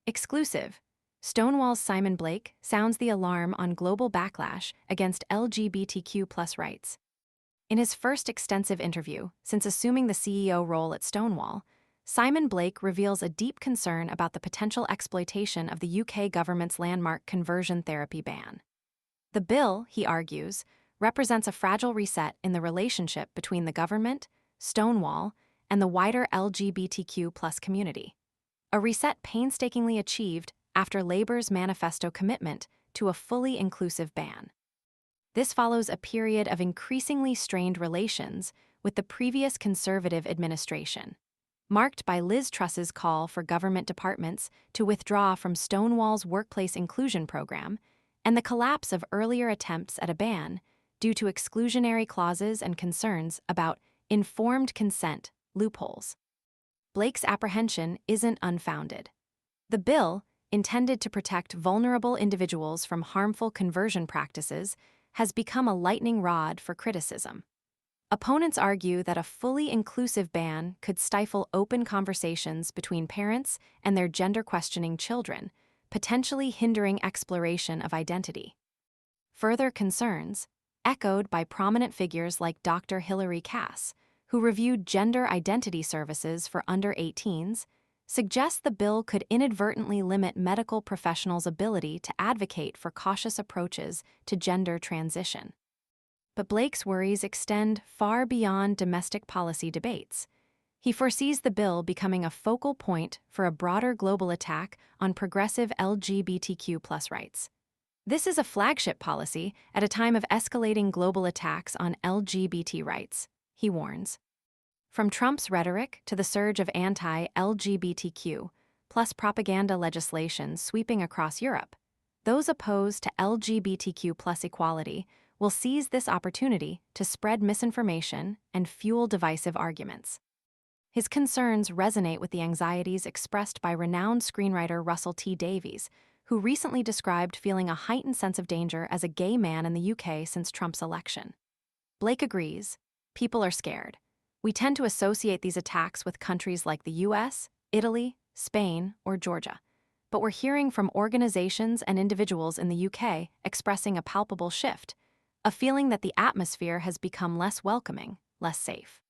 Exclusive. Stonewall's Simon Blake sounds the alarm on global backlash against LGBTQ+ rights. In his first extensive interview since assuming the CEO role at Stonewall, Simon Blake reveals a deep concern about the potential exploitation of the UK government's landmark conversion therapy ban. The bill, he argues, represents a fragile reset in the relationship between the government, Stonewall, and the wider LGBTQ+ community. A reset painstakingly achieved after Labour's manifesto commitment to a fully inclusive ban. This follows a period of increasingly strained relations with the previous Conservative administration, marked by Liz Truss's call for government departments to withdraw from Stonewall's workplace inclusion program and the collapse of earlier attempts at a ban due to exclusionary clauses and concerns about informed consent loopholes. Blake's apprehension isn't unfounded. The bill, intended to protect vulnerable individuals from harmful conversion practices, has become a lightning rod for criticism. Opponents argue that a fully inclusive ban could stifle open conversations between parents and their gender-questioning children, potentially hindering exploration of identity. Further concerns, echoed by prominent figures like Dr. Hilary Cass, who reviewed gender identity services for under-18s, suggest the bill could inadvertently limit medical professionals' ability to advocate for cautious approaches to gender transition. But Blake's worries extend far beyond domestic policy debates. He foresees the bill becoming a focal point for a broader global attack on progressive LGBTQ+ rights. This is a flagship policy at a time of escalating global attacks on LGBT rights, he warns. From Trump's rhetoric to the surge of anti-LGBTQ+ propaganda legislation sweeping across Europe, those opposed to LGBTQ+ equality will seize this opportunity to spread misinformation and fuel divisive arguments. His concerns resonate with the anxieties expressed by renowned screenwriter Russell T. Davies, who recently described feeling a heightened sense of danger as a gay man in the UK since Trump's election. Blake agrees, people are scared. We tend to associate these attacks with countries like the US, Italy, Spain, or Georgia. But we're hearing from organizations and individuals in the UK expressing a palpable shift, a feeling that the atmosphere has become less welcoming, less safe.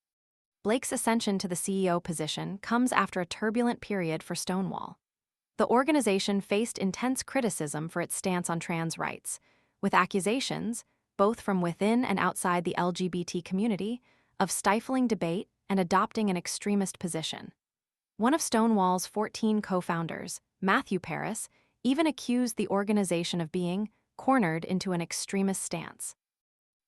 Blake's ascension to the CEO position comes after a turbulent period for Stonewall. The organization faced intense criticism for its stance on trans rights, with accusations, both from within and outside the LGBT community, of stifling debate and adopting an extremist position. One of Stonewall's 14 co-founders, Matthew Paris, even accused the organization of being cornered into an extremist stance.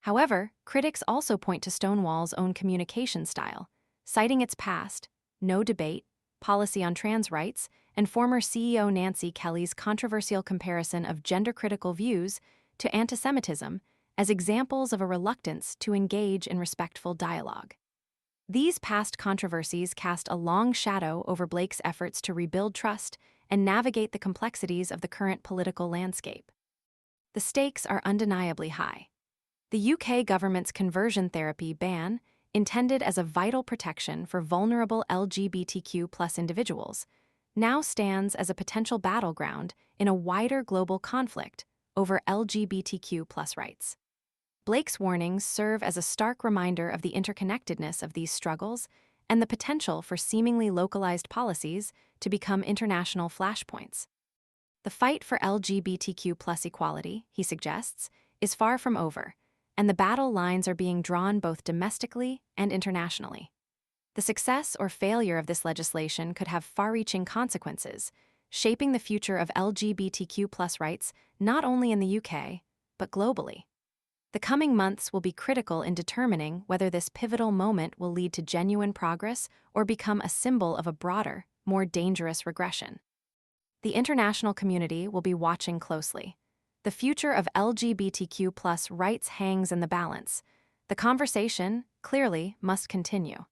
However, critics also point to Stonewall's own communication style, citing its past, no debate, policy on trans rights, and former CEO Nancy Kelly's controversial comparison of gender-critical views to antisemitism as examples of a reluctance to engage in respectful dialogue. These past controversies cast a long shadow over Blake's efforts to rebuild trust and navigate the complexities of the current political landscape. The stakes are undeniably high. The UK government's conversion therapy ban, intended as a vital protection for vulnerable LGBTQ+ individuals, now stands as a potential battleground in a wider global conflict over LGBTQ+ rights. Blake's warnings serve as a stark reminder of the interconnectedness of these struggles and the potential for seemingly localized policies to become international flashpoints. The fight for LGBTQ+ equality, he suggests, is far from over, and the battle lines are being drawn both domestically and internationally. The success or failure of this legislation could have far-reaching consequences, shaping the future of LGBTQ+ rights not only in the UK, but globally. The coming months will be critical in determining whether this pivotal moment will lead to genuine progress or become a symbol of a broader, more dangerous regression. The international community will be watching closely. The future of LGBTQ+ rights hangs in the balance. The conversation, clearly, must continue.